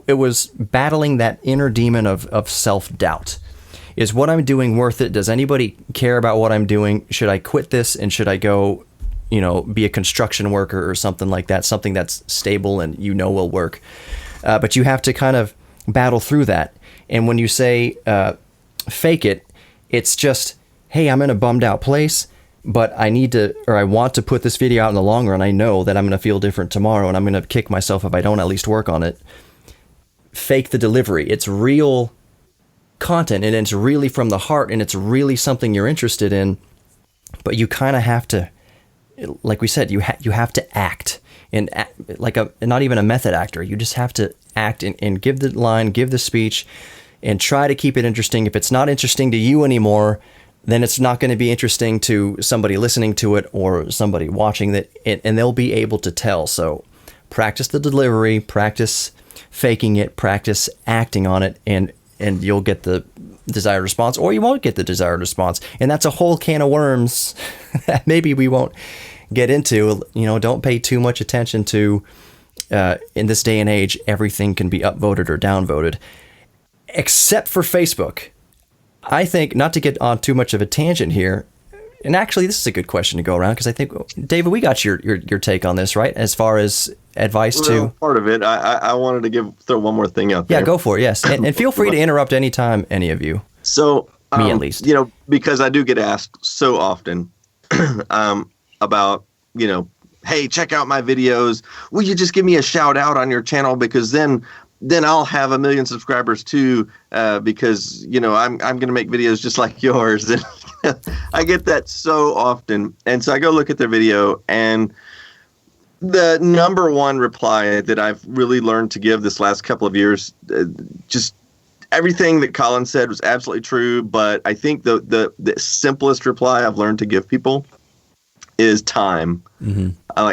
it was battling that inner demon of self-doubt. Is what I'm doing worth it? Does anybody care about what I'm doing? Should I quit this and should I go, be a construction worker or something like that, something that's stable and will work? But you have to kind of battle through that. And when you say fake it, it's just, hey, I'm in a bummed out place, but I want to put this video out in the long run. I know that I'm going to feel different tomorrow and I'm going to kick myself if I don't at least work on it. Fake the delivery. It's real content and it's really from the heart and it's really something you're interested in. But you kind of have to, like we said, you have to act. And not even a method actor. You just have to act and give the line, give the speech, and try to keep it interesting. If it's not interesting to you anymore, then it's not going to be interesting to somebody listening to it or somebody watching it, and they'll be able to tell. So practice the delivery, practice faking it, practice acting on it, and you'll get the desired response, or you won't get the desired response. And that's a whole can of worms that maybe we won't get into. Don't pay too much attention to, in this day and age, everything can be upvoted or downvoted, except for Facebook. I think, not to get on too much of a tangent here, and actually this is a good question to go around, because I think, David, we got your take on this, right? As far as advice to... Part of it, I wanted to throw one more thing out there. Yeah, go for it, yes. And feel free to interrupt anytime, any of you. So, me at least. Because I do get asked so often about, hey, check out my videos. Will you just give me a shout out on your channel? Because then I'll have 1 million subscribers too, because, I'm going to make videos just like yours. And I get that so often. And so I go look at their video, and the number one reply that I've really learned to give this last couple of years, just everything that Colin said was absolutely true. But I think the simplest reply I've learned to give people is time. Mm-hmm.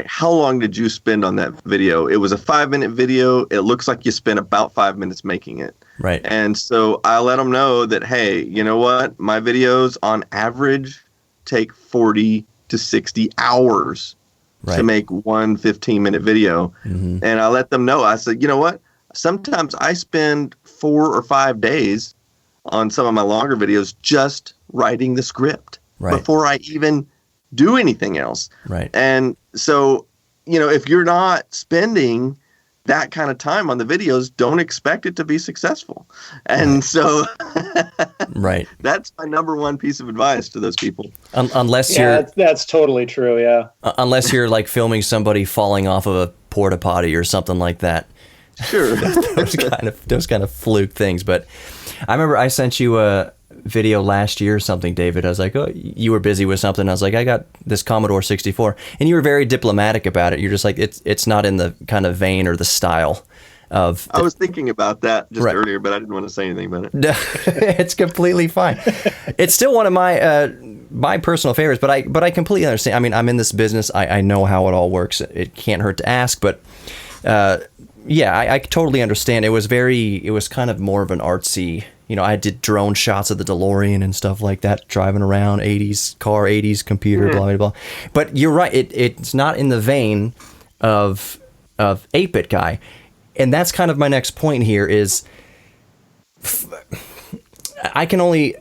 How long did you spend on that video? It was a 5-minute video. It looks like you spent about 5 minutes making it. Right. And so I let them know that, hey, you know what? My videos on average take 40 to 60 hours to make one 15-minute video. Mm-hmm. And I let them know. I said, you know what? Sometimes I spend 4 or 5 days on some of my longer videos just writing the script before I even do anything else. Right. And so, if you're not spending that kind of time on the videos, don't expect it to be successful. And so that's my number one piece of advice to those people. Unless you're... that's totally true, yeah. Unless you're like filming somebody falling off of a porta potty or something like that. Sure. those kind of fluke things. But I remember I sent you a video last year or something, David. I was like, oh, you were busy with something. I was like, I got this Commodore 64, and you were very diplomatic about it. You're just like, it's not in the kind of vein or the style of... I was thinking about that just earlier, but I didn't want to say anything about it. It's completely fine. It's still one of my personal favorites, but I completely understand. I mean, I'm in this business. I know how it all works. It can't hurt to ask, but I totally understand. It was kind of more of an artsy... I did drone shots of the DeLorean and stuff like that, driving around, 80s car, 80s computer, blah, blah, blah. But you're right. It's not in the vein of 8-Bit Guy. And that's kind of my next point here is I've only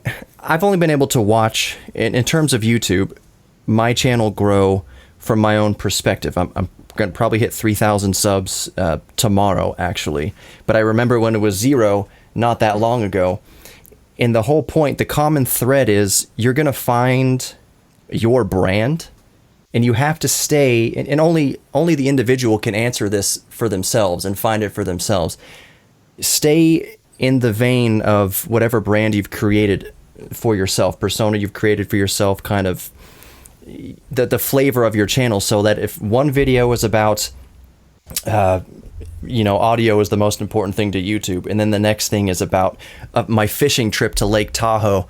been able to watch, in terms of YouTube, my channel grow from my own perspective. I'm going to probably hit 3,000 subs tomorrow, actually. But I remember when it was 0 not that long ago. And the whole point, the common thread is you're going to find your brand, and you have to stay, and only the individual can answer this for themselves and find it for themselves. Stay in the vein of whatever brand you've created for yourself, persona you've created for yourself, kind of the flavor of your channel, so that if one video is about audio is the most important thing to YouTube, and then the next thing is about my fishing trip to Lake Tahoe,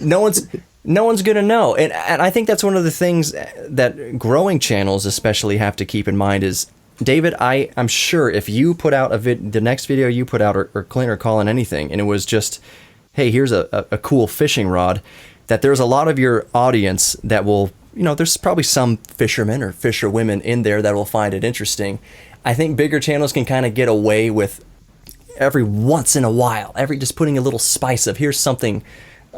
no one's gonna know. And I think that's one of the things that growing channels especially have to keep in mind is, David, I'm sure if you put out the next video you put out, or Clint or Colin, anything, and it was just, hey, here's a cool fishing rod, that there's a lot of your audience that will, there's probably some fishermen or fisherwomen in there that will find it interesting. I think bigger channels can kind of get away with every once in a while, just putting a little spice of here's something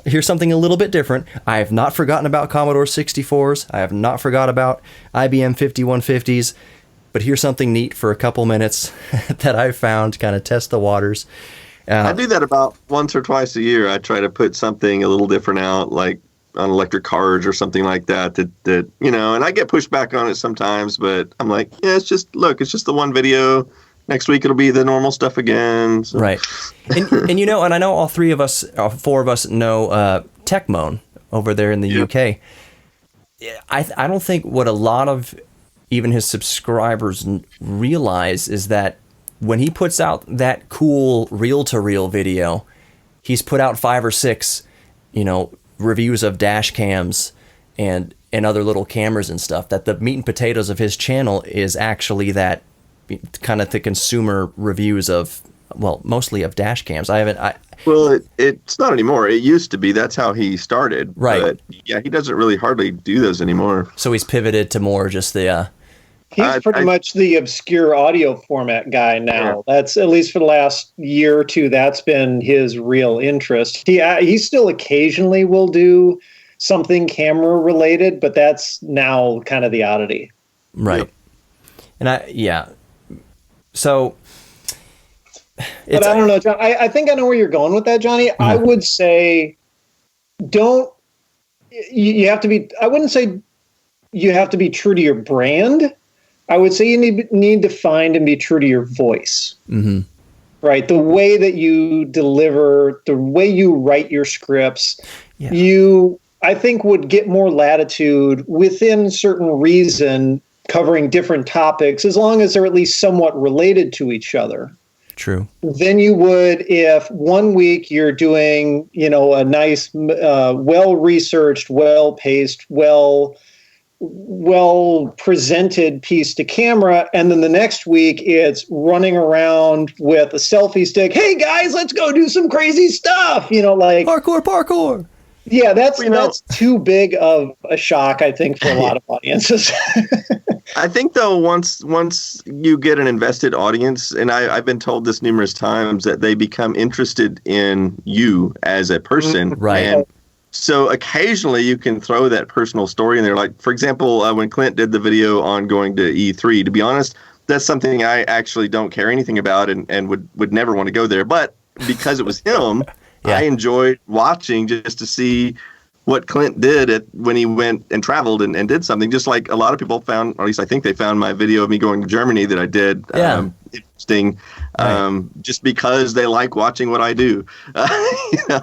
a little bit different. I have not forgotten about Commodore 64s. I have not forgot about IBM 5150s. But here's something neat for a couple minutes that I found, kind of test the waters. I do that about once or twice a year. I try to put something a little different out, like on electric cars or something like that, and I get pushed back on it sometimes, but I'm like, yeah, it's just the one video. Next week it'll be the normal stuff again. So. Right. And I know all four of us know Techmoan over there in the UK. I don't think what a lot of even his subscribers realize is that when he puts out that cool reel-to-reel video, he's put out 5 or 6, reviews of dash cams and other little cameras and stuff, that the meat and potatoes of his channel is actually that kind of the consumer reviews of, well, mostly of dash cams. Well, it's not anymore. It used to be. That's how he started. Right. But yeah, he doesn't really hardly do those anymore. So he's pivoted to more just the... He's pretty much the obscure audio format guy now. Yeah. That's, at least for the last year or two, that's been his real interest. He still occasionally will do something camera related, but that's now kind of the oddity. Right. Yep. And so... But I don't know, John. I think I know where you're going with that, Johnny. Mm-hmm. I would say you have to be, I wouldn't say you have to be true to your brand. I would say you need to find and be true to your voice. Mm-hmm. Right? The way that you deliver, the way you write your scripts, I think, would get more latitude within certain reason covering different topics, as long as they're at least somewhat related to each other. True. Than you would if one week you're doing, a nice, well-researched, well-paced, well-presented piece to camera, and then the next week it's running around with a selfie stick. Hey guys, let's go do some crazy stuff. Like parkour. Yeah, that's too big of a shock, I think, for a lot of audiences. I think, though, once you get an invested audience, and I've been told this numerous times, that they become interested in you as a person. Right. And so occasionally you can throw that personal story in there. Like, for example, when Clint did the video on going to E3, to be honest, that's something I actually don't care anything about and would never want to go there. But because it was him, I enjoyed watching just to see what Clint did when he went and traveled and did something, just like a lot of people found, or at least I think they found my video of me going to Germany that I did interesting, just because they like watching what I do. No,